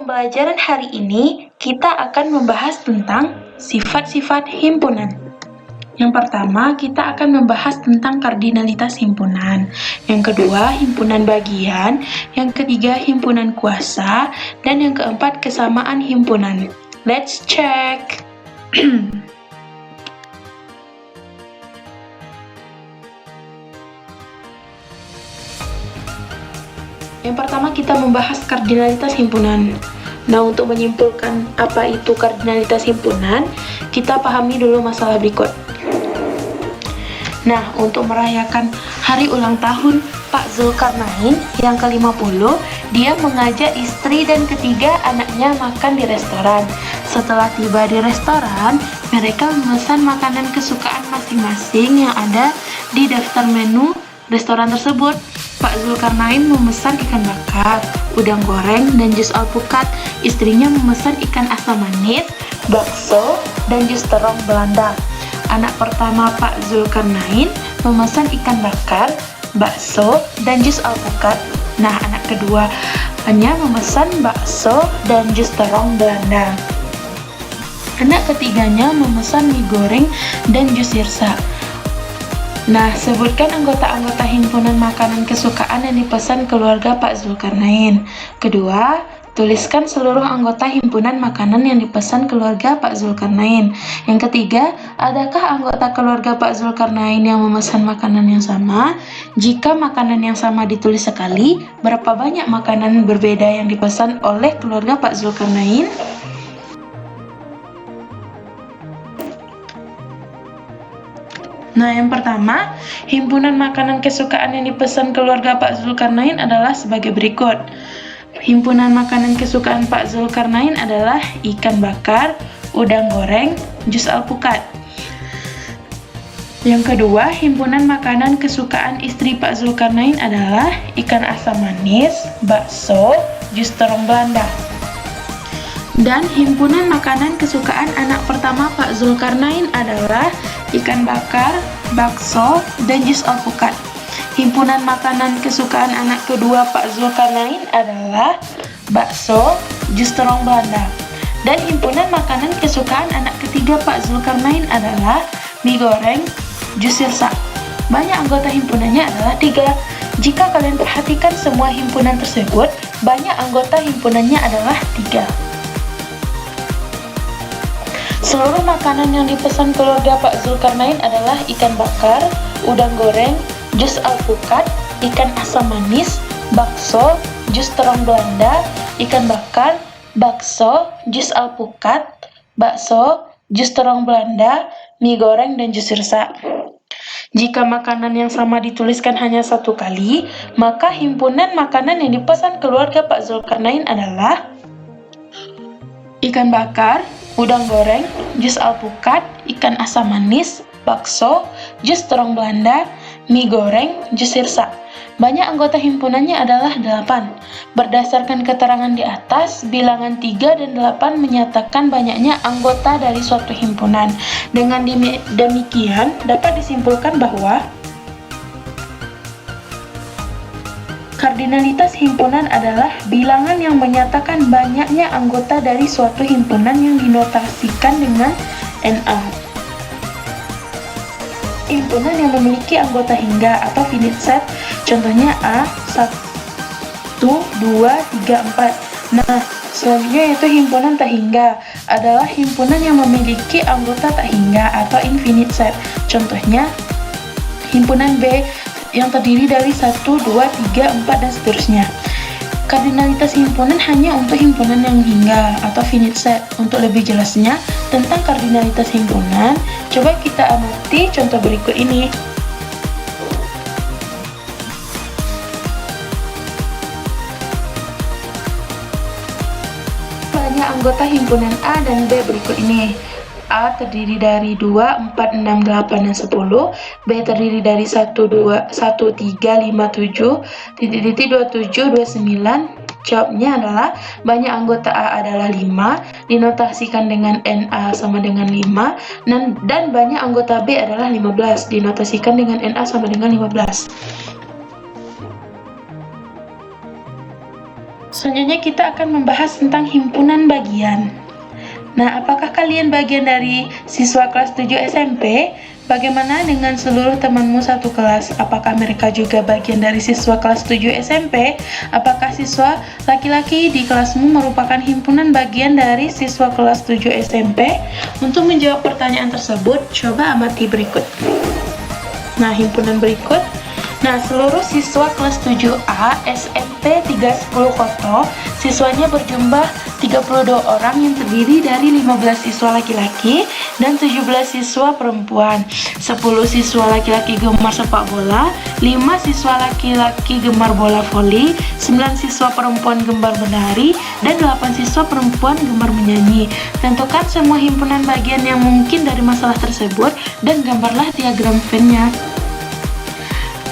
pembelajaran hari ini, kita akan membahas tentang sifat-sifat himpunan. Yang pertama, kita akan membahas tentang kardinalitas himpunan. Yang kedua, himpunan bagian. Yang ketiga, himpunan kuasa. Dan yang keempat, kesamaan himpunan. Let's check! Yang pertama, kita membahas kardinalitas himpunan. Nah, untuk menyimpulkan apa itu kardinalitas himpunan, kita pahami dulu masalah berikut. Nah, untuk merayakan hari ulang tahun Pak Zulkarnain yang ke-50, dia mengajak istri dan ketiga anaknya makan di restoran. Setelah tiba di restoran, mereka memesan makanan kesukaan masing-masing yang ada di daftar menu restoran tersebut. Pak Zulkarnain memesan ikan bakar, udang goreng, dan jus alpukat. Istrinya memesan ikan asam manis, bakso, dan jus terong Belanda. Anak pertama Pak Zulkarnain memesan ikan bakar, bakso, dan jus alpukat. Nah, anak kedua hanya memesan bakso dan jus terong Belanda. Anak ketiganya memesan mie goreng dan jus sirsa. Nah, sebutkan anggota-anggota himpunan makanan kesukaan yang dipesan keluarga Pak Zulkarnain. Kedua, tuliskan seluruh anggota himpunan makanan yang dipesan keluarga Pak Zulkarnain. Yang ketiga, adakah anggota keluarga Pak Zulkarnain yang memesan makanan yang sama? Jika makanan yang sama ditulis sekali, berapa banyak makanan berbeda yang dipesan oleh keluarga Pak Zulkarnain? Nah, yang pertama, himpunan makanan kesukaan yang dipesan keluarga Pak Zulkarnain adalah sebagai berikut. Himpunan makanan kesukaan Pak Zulkarnain adalah ikan bakar, udang goreng, jus alpukat. Yang kedua, himpunan makanan kesukaan istri Pak Zulkarnain adalah ikan asam manis, bakso, jus terong Belanda. Dan himpunan makanan kesukaan anak pertama Pak Zulkarnain adalah ikan bakar, bakso, dan jus alpukat. Himpunan makanan kesukaan anak kedua Pak Zulkarnain adalah bakso, jus terong Belanda. Dan himpunan makanan kesukaan anak ketiga Pak Zulkarnain adalah mie goreng, jus sirsa. Banyak anggota himpunannya adalah 3. Jika kalian perhatikan semua himpunan tersebut, banyak anggota himpunannya adalah 3. Seluruh makanan yang dipesan keluarga Pak Zulkarnain adalah ikan bakar, udang goreng, jus alpukat, ikan asam manis, bakso, jus terong Belanda, ikan bakar, bakso, jus alpukat, bakso, jus terong Belanda, mie goreng, dan jus sirsa. Jika makanan yang sama dituliskan hanya 1 kali, maka himpunan makanan yang dipesan keluarga Pak Zulkarnain adalah ikan bakar, udang goreng, jus alpukat, ikan asam manis, bakso, jus terong Belanda, mie goreng, jus sirsa. Banyak anggota himpunannya adalah 8. Berdasarkan keterangan di atas, bilangan 3 dan 8 menyatakan banyaknya anggota dari suatu himpunan. Dengan demikian, dapat disimpulkan bahwa kardinalitas himpunan adalah bilangan yang menyatakan banyaknya anggota dari suatu himpunan yang dinotasikan dengan NA. Himpunan yang memiliki anggota hingga atau finite set, contohnya A, 1, 2, 3, 4. Nah, selanjutnya yaitu himpunan tak hingga adalah himpunan yang memiliki anggota tak hingga atau infinite set. Contohnya, himpunan B yang terdiri dari 1, 2, 3, 4, dan seterusnya. Kardinalitas himpunan hanya untuk himpunan yang hingga atau finite set. Untuk lebih jelasnya tentang kardinalitas himpunan, coba kita amati contoh berikut ini. Banyak anggota himpunan A dan B berikut ini. A terdiri dari 2, 4, 6, 8, dan 10. B terdiri dari 1, 2, 1, 3, 5, 7, 27, 29. Jawabnya adalah banyak anggota A adalah 5, dinotasikan dengan NA sama dengan 5, dan banyak anggota B adalah 15, dinotasikan dengan NA sama dengan 15. Selanjutnya kita akan membahas tentang himpunan bagian. Nah, apakah kalian bagian dari siswa kelas 7 SMP? Bagaimana dengan seluruh temanmu satu kelas? Apakah mereka juga bagian dari siswa kelas 7 SMP? Apakah siswa laki-laki di kelasmu merupakan himpunan bagian dari siswa kelas 7 SMP? Untuk menjawab pertanyaan tersebut, coba amati berikut. Nah, himpunan berikut. Nah, seluruh siswa kelas 7A SMP 310 Koto, siswanya berjumlah 32 orang yang terdiri dari 15 siswa laki-laki dan 17 siswa perempuan. 10 siswa laki-laki gemar sepak bola, 5 siswa laki-laki gemar bola voli, 9 siswa perempuan gemar menari, dan 8 siswa perempuan gemar menyanyi. Tentukan semua himpunan bagian yang mungkin dari masalah tersebut dan gambarlah diagram Venn-nya.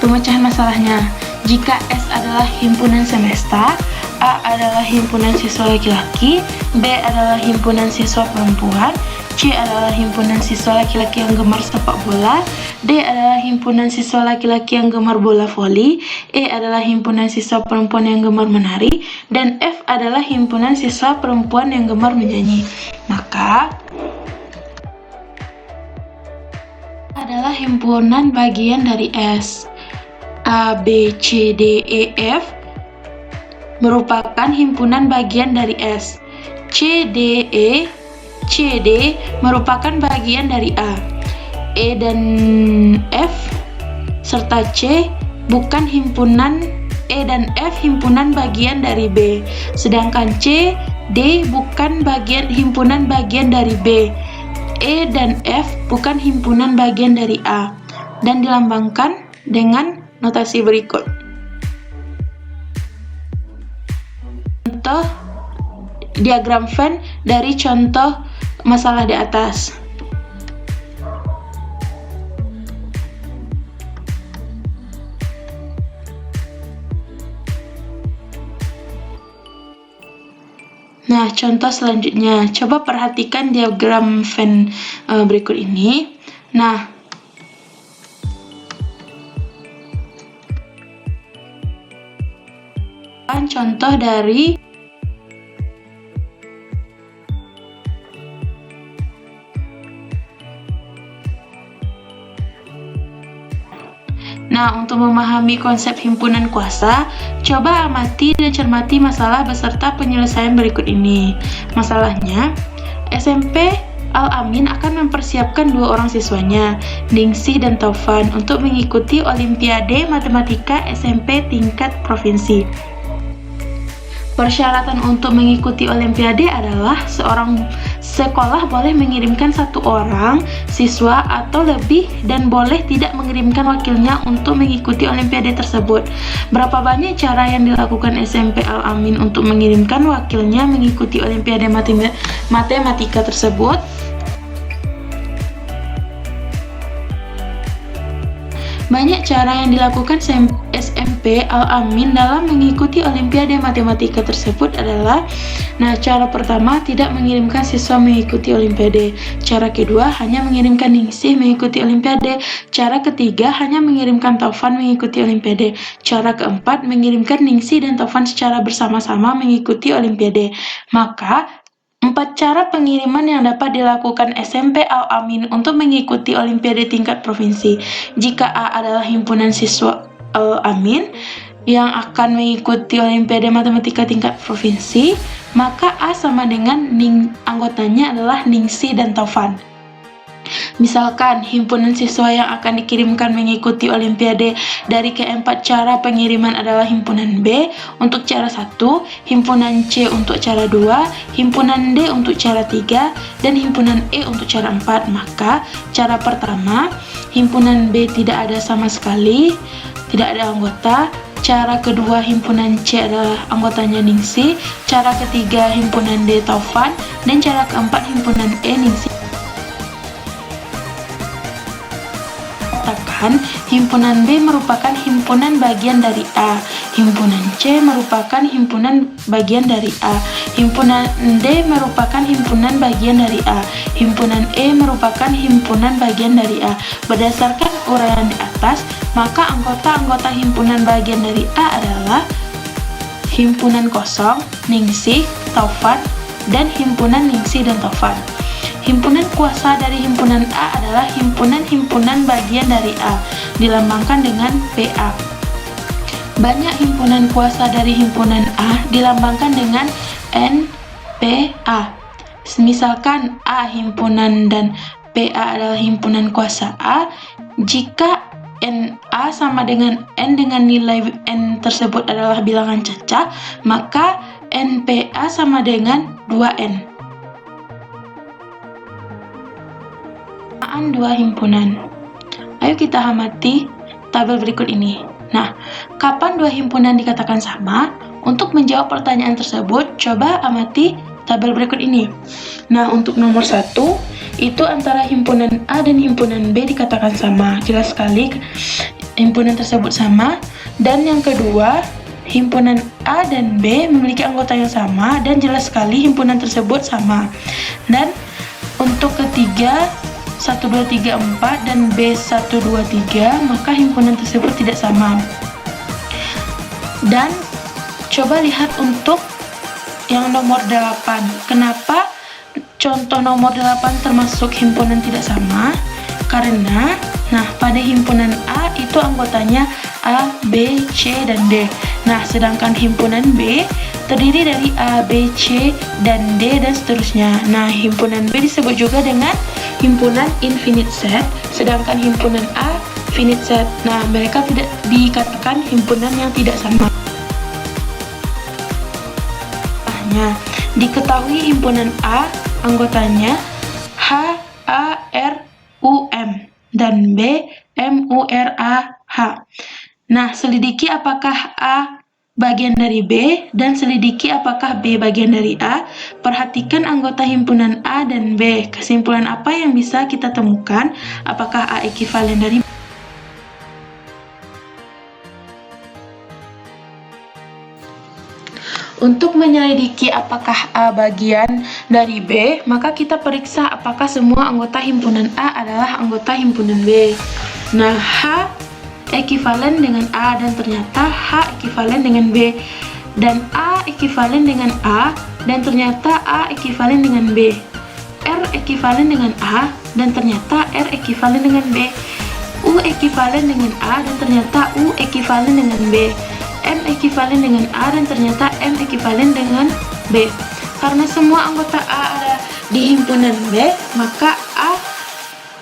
Pemecahan masalahnya, jika S adalah himpunan semesta, A adalah himpunan siswa laki-laki, B adalah himpunan siswa perempuan, C adalah himpunan siswa laki-laki yang gemar sepak bola, D adalah himpunan siswa laki-laki yang gemar bola voli, E adalah himpunan siswa perempuan yang gemar menari, dan F adalah himpunan siswa perempuan yang gemar menyanyi. Maka adalah himpunan bagian dari S. A, B, C, D, E, F merupakan himpunan bagian dari S. C, D, merupakan bagian dari A. E dan F serta C bukan himpunan E dan F himpunan bagian dari B. Sedangkan C, D bukan himpunan bagian dari B. E dan F bukan himpunan bagian dari A. Dan dilambangkan dengan notasi berikut. Contoh diagram Venn dari contoh masalah di atas. Nah, contoh selanjutnya, coba perhatikan diagram Venn berikut ini. Nah, contoh dari Nah, untuk memahami konsep himpunan kuasa, coba amati dan cermati masalah beserta penyelesaian berikut ini. Masalahnya, SMP Al-Amin akan mempersiapkan 2 orang siswanya, Ningsih dan Taufan, untuk mengikuti Olimpiade Matematika SMP tingkat provinsi. Persyaratan untuk mengikuti Olimpiade adalah seorang sekolah boleh mengirimkan 1 orang siswa atau lebih dan boleh tidak mengirimkan wakilnya untuk mengikuti Olimpiade tersebut. Berapa banyak cara yang dilakukan SMP Al-Amin untuk mengirimkan wakilnya mengikuti Olimpiade Matematika tersebut? Banyak cara yang dilakukan SMP Al-Amin dalam mengikuti Olimpiade Matematika tersebut adalah, cara pertama, tidak mengirimkan siswa mengikuti Olimpiade. Cara kedua, hanya mengirimkan Ningsih mengikuti Olimpiade. Cara ketiga, hanya mengirimkan Taufan mengikuti Olimpiade. Cara keempat, mengirimkan Ningsih dan Taufan secara bersama-sama mengikuti Olimpiade. Maka 4 cara pengiriman yang dapat dilakukan SMP Al-Amin untuk mengikuti Olimpiade tingkat provinsi. Jika A adalah himpunan siswa Al-Amin yang akan mengikuti Olimpiade Matematika tingkat provinsi, maka A sama dengan anggotanya adalah Ningsih dan Taufan. Misalkan, himpunan siswa yang akan dikirimkan mengikuti Olimpiade dari keempat cara pengiriman adalah himpunan B untuk cara 1, himpunan C untuk cara 2, himpunan D untuk cara 3, dan himpunan E untuk cara 4. Maka, cara pertama, himpunan B tidak ada sama sekali, tidak ada anggota. Cara kedua, himpunan C adalah anggotanya Ningsih. Cara ketiga, himpunan D Taufan. Dan cara keempat, himpunan E Ningsih. Himpunan B merupakan himpunan bagian dari A, himpunan C merupakan himpunan bagian dari A, himpunan D merupakan himpunan bagian dari A, himpunan E merupakan himpunan bagian dari A. Berdasarkan uraian di atas, maka anggota-anggota himpunan bagian dari A adalah himpunan kosong, Ningsih, Taufan, dan himpunan Ningsih dan Taufan. Himpunan kuasa dari himpunan A adalah himpunan-himpunan bagian dari A, dilambangkan dengan PA. Banyak himpunan kuasa dari himpunan A dilambangkan dengan NPA. Misalkan A himpunan dan PA adalah himpunan kuasa A, jika NA sama dengan N dengan nilai N tersebut adalah bilangan cacah, maka NPA sama dengan 2N. Dua himpunan. Ayo kita amati tabel berikut ini. Nah, kapan dua himpunan dikatakan sama? Untuk menjawab pertanyaan tersebut, coba amati tabel berikut ini. Nah, untuk nomor 1, itu antara himpunan A dan himpunan B dikatakan sama. Jelas sekali himpunan tersebut sama. Dan yang kedua, himpunan A dan B memiliki anggota yang sama dan jelas sekali himpunan tersebut sama. Dan untuk ketiga, 1, 2, 3, 4 dan B1, 2, 3, maka himpunan tersebut tidak sama. Dan coba lihat untuk yang nomor 8. Kenapa contoh nomor 8 termasuk himpunan tidak sama? Karena, pada himpunan A itu anggotanya A, B, C, dan D. Nah, sedangkan himpunan B terdiri dari A, B, C, dan D, dan seterusnya. Nah, himpunan B disebut juga dengan himpunan infinite set, sedangkan himpunan A finite set. Nah, mereka tidak dikatakan himpunan yang tidak sama. Diketahui himpunan A anggotanya H, A, R, U, M, dan B, M, U, R, A, H. Nah, selidiki apakah A bagian dari B, dan selidiki apakah B bagian dari A. Perhatikan anggota himpunan A dan B. Kesimpulan apa yang bisa kita temukan? Apakah A ekivalen dari B? Untuk menyelidiki apakah A bagian dari B, maka kita periksa apakah semua anggota himpunan A adalah anggota himpunan B. Nah, H ekivalen dengan A, dan ternyata H ekivalen dengan B. Dan A ekivalen dengan A, dan ternyata A ekivalen dengan B. R ekivalen dengan A, dan ternyata R ekivalen dengan B. U ekivalen dengan A, dan ternyata U ekivalen dengan B. M ekivalen dengan A, dan ternyata M ekivalen dengan B. Karena semua anggota A ada di himpunan B, maka A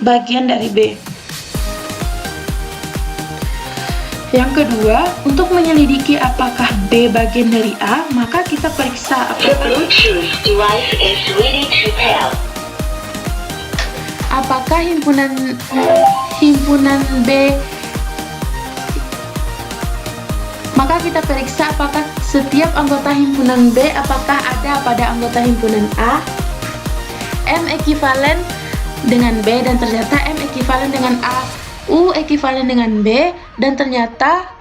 bagian dari B. Yang kedua, untuk menyelidiki apakah B bagian dari A, maka kita periksa apakah himpunan B. Maka kita periksa apakah setiap anggota himpunan B apakah ada pada anggota himpunan A. M ekivalen dengan B, dan ternyata M ekivalen dengan A. U ekivalen dengan B, dan ternyata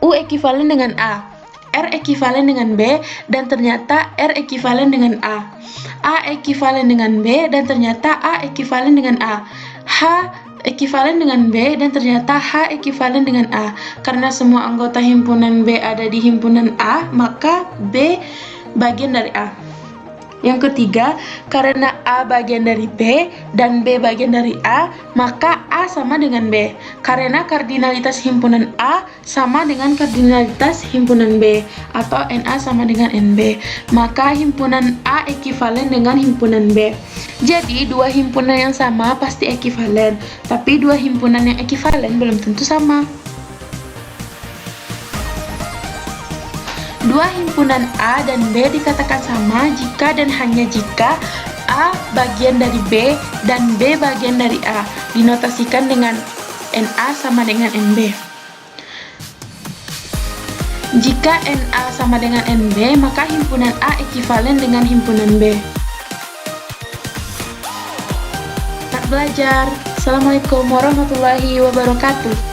U ekivalen dengan A. R ekivalen dengan B, dan ternyata R ekivalen dengan A. A ekivalen dengan B, dan ternyata A ekivalen dengan A. H ekivalen dengan B, dan ternyata H ekivalen dengan A. Karena semua anggota himpunan B ada di himpunan A, maka B bagian dari A. Yang ketiga, karena A bagian dari B dan B bagian dari A, maka A sama dengan B. Karena kardinalitas himpunan A sama dengan kardinalitas himpunan B, atau NA sama dengan NB, maka himpunan A ekivalen dengan himpunan B. Jadi, dua himpunan yang sama pasti ekivalen, tapi dua himpunan yang ekivalen belum tentu sama. Dua himpunan A dan B dikatakan sama jika dan hanya jika A bagian dari B dan B bagian dari A, dinotasikan dengan NA sama dengan NB. Jika NA sama dengan NB, maka himpunan A ekivalen dengan himpunan B. Selamat belajar. Assalamualaikum warahmatullahi wabarakatuh.